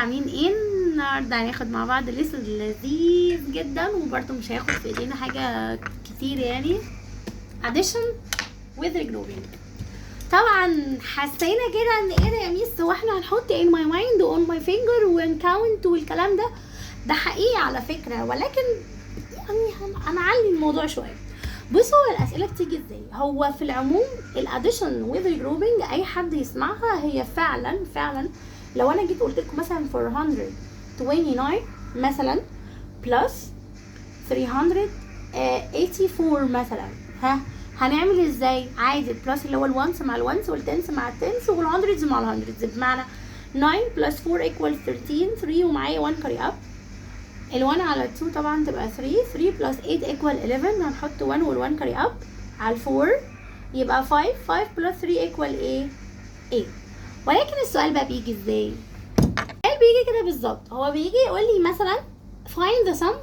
عاملين ايه؟ النهارده هناخد مع بعض ليسون لذيذ جدا، وبرده مش هياخد في ايدينا حاجه كتير يعني. addition with regrouping. طبعا حسينا كده ان ايه ده يا ميس، هو احنا هنحط in my mind و on my finger و count والكلام ده حقيقي على فكره، ولكن يعني هنعلي الموضوع شويه. بصوا الاسئله بتيجي ازاي. هو في العموم الاديشن وذ regrouping اي حد يسمعها هي فعلا لو انا جيت قلت لكم مثلا 429 مثلا بلس 384 مثلا، هنعمل ازاي؟ عادي البلس اللي هو الونس مع الونس والتنس مع التنس والهندردز مع الهندردز، بمعنى 9 بلس 4 equal 13، 3 ومعايا 1 carry up، ال1 على 2 طبعا تبقى 3 بلس 8 equal 11، هنحط 1 وال1 carry up على 4 يبقى 5 بلس 3 equal ايه؟ 8. ولكن السؤال بقى بيجي ازاي؟ السؤال بيجي كده بالظبط، هو بيجي يقول لي مثلا find the sum،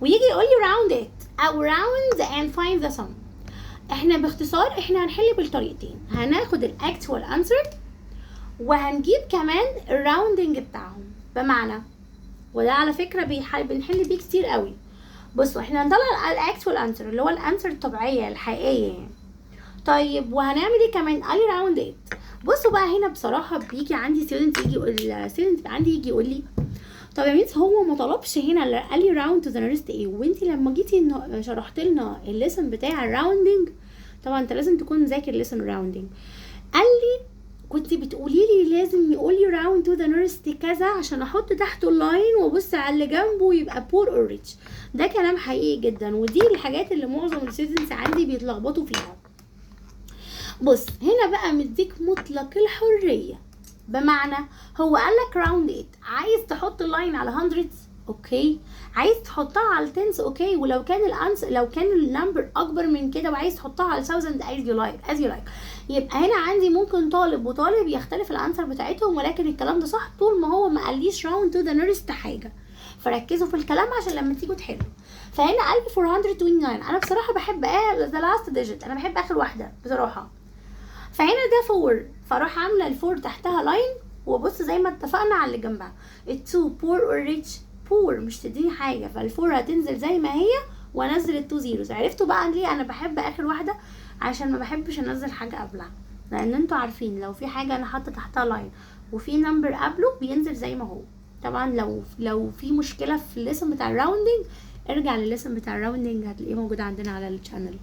ويجي يقول لي round it او round and find the sum. احنا باختصار احنا هنحل بالطريقتين، هناخد الاكتوال answer وهنجيب كمان الراوندنج بتاعهم، بمعنى وده على فكره بنحل بيه كتير قوي. بصوا احنا هنطلع الاكتوال انسر اللي هو الانسر الطبيعيه الحقيقيه يعني. طيب وهنعمل ايه كمان؟ قال لي راوند 8. بصوا بقى هنا بصراحه بيجي عندي ستودنت يجي يقول لي طب يا ميس هو ما طلبش هنا، قال لي راوند تو ذا نيرست ايه، وانت لما جيتي شرحت لنا الليسن بتاع الراوندنج، طبعا انت لازم تكون ذاكر ليسن راوندنج، قال لي كنت بتقولي لي لازم يقول لي راوند تو ذا نيرست كذا عشان احط تحته اللاين وابص على اللي جنبه يبقى بور اور ريتش. ده كلام حقيقي جدا، ودي الحاجات اللي معظم الستودنتس عندي بيتلخبطوا فيها. بص هنا بقى مديك مطلق الحريه، بمعنى هو قال لك راوند 8، عايز تحط اللاين على هندردز اوكي، عايز تحطها على التنس اوكي، ولو كان لو كان النمبر اكبر من كده وعايز تحطها على 1000 as you like. يبقى هنا عندي ممكن طالب وطالب يختلف الانسر بتاعتهم، ولكن الكلام ده صح طول ما هو ما قاليش راوند تو ذا نيرست حاجه. فركزوا في الكلام عشان لما تيجوا تحلوا. فهنا قال لي 429، انا بصراحه بحب ذا لاست ديجيت، انا بحب اخر واحده بصراحه. فهنا ده 4، فاروح عامله الفور تحتها لاين وبص زي ما اتفقنا على اللي جنبها. ال2 بور اور ريتش، بور مش تديني حاجه، فالفور هتنزل زي ما هي وانزل ال2 زيروز. عرفتوا بقى ليه انا بحب اخر واحده؟ عشان ما بحبش انزل حاجه قبلها، لان انتوا عارفين لو في حاجه انا حاطه تحتها لاين وفي نمبر قبله بينزل زي ما هو. طبعا لو في مشكله في الليسن بتاع الراوندنج ارجع للليسن بتاع الراوندنج هتلاقيه موجود عندنا على الشانل.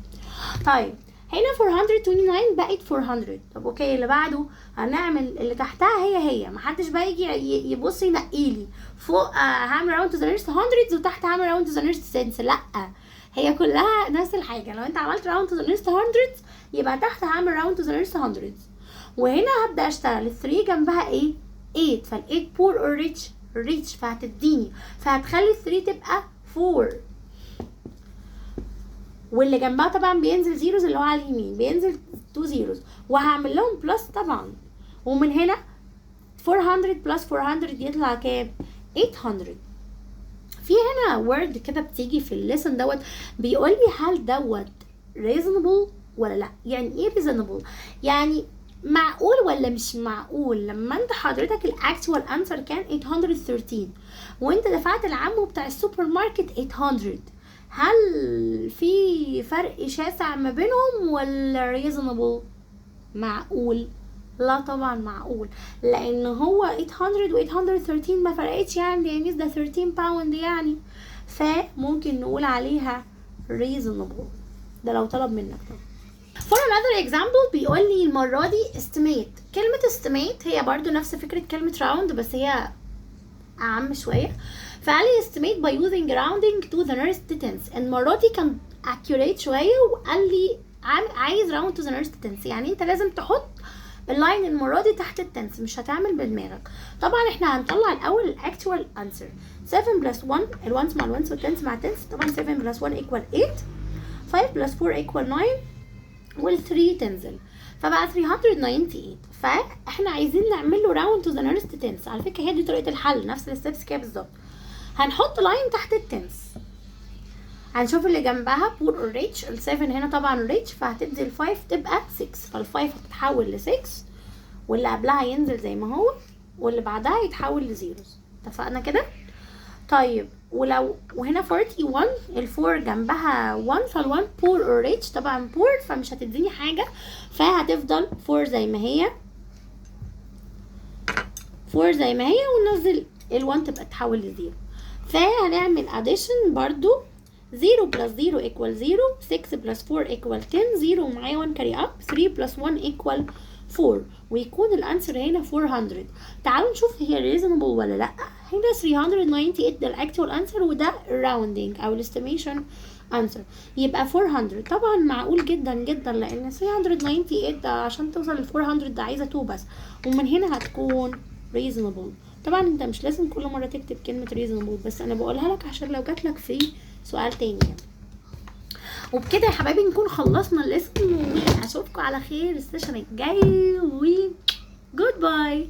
طيب هنا 429 بقت 400. طب اوكي اللي بعده هنعمل اللي تحتها هي محدش بقى يجي يبص ينقيلي فوق هعمل راوند تو ذا نيرست هندردز وتحت هعمل راوند تو ذا نيرست سنس، لا هي كلها نفس الحاجه. لو انت عملت راوند تو ذا نيرست هندردز يبقى تحت هعمل راوند تو ذا نيرست هندردز، وهنا هبدا اشتغل ال3 جنبها ايه 8، فال8 بور اور ريتش فهتخلي ال3 تبقى 4، واللي جنبها طبعا بينزل زيروز اللي هو على اليمين بينزل 2 زيروز، وهعمل لهم بلس طبعا. ومن هنا 400 بلس 400 يطلع كام؟ 800. في هنا وورد كده بتيجي في الليسن بيقول لي هل reasonable ولا لا. يعني ايه reasonable؟ يعني معقول ولا مش معقول. لما انت حضرتك الاكتوال انسر كان 813 وانت دفعت العمو بتاع السوبر ماركت 800، هل في فرق شاسع ما بينهم ولا reasonable؟ معقول؟ لا طبعا معقول، لان هو 800 و 813 ما فرقتش يعني ده 13 باوند يعني، فممكن نقول عليها reasonable. ده لو طلب منك طبعا. For another example بيقول لي المرة دي estimate. كلمة estimate هي برضو نفس فكرة كلمة round بس هي أعم شوية. فقال لي estimate by using rounding to the nearest tens. المرة دي كان accurate شوية وقال لي عايز round to the nearest tens، يعني انت لازم تحط اللاين المرة دي تحت التنس، مش هتعمل بدماغك. طبعا احنا هنطلع الاول الاكتوال انسر 7 بلس 1، الوانس مع الوانس والتنس مع التنس، طبعا 7 بلس 1 equal 8، 5 بلس 4 equal 9 وال3 تنزل فبقى 398. فاحنا عايزين نعمل له راوند تو ذا نيرست تنس. على فكره هي دي طريقه الحل، نفس الستبس كده بالظبط. هنحط لاين تحت التنس، هنشوف اللي جنبها بور اور ريتش. ال7 هنا طبعا ريتش فهتدي ال5 تبقى 6، فال5 هتتحول ل6 واللي قبلها ينزل زي ما هو واللي بعدها يتحول لزيروز. اتفقنا كده؟ طيب وهنا 41 ال4 جنبها 1 فال1 poor or rich، طبعا poor فمش هتديني حاجة، فهتفضل 4 زي ما هي، 4 زي ما هي، وننزل ال1 تبقى تتحول لزيرو. فهنعمل addition برضو 0 plus 0 equal 0، 6 plus 4 equal 10، 0 ومعايا 1 carry up، 3 plus 1 equal 4، ويكون الانسر هنا 400. تعالوا نشوف هي reasonable ولا لا. هنا 398 ده الاكتوال انسر، وده rounding او الاستيميشن انسر، يبقى 400. طبعا معقول جدا جدا، لان 398 ده عشان توصل ل 400 ده عايزه 2 بس، ومن هنا هتكون reasonable. طبعا انت مش لازم كل مره تكتب كلمه reasonable، بس انا بقولها لك عشان لو جاتلك في سؤال تاني يعني. وبكده يا حبايبي نكون خلصنا الليسن، واشوفكم على خير السيشن الجاي، و جود باي.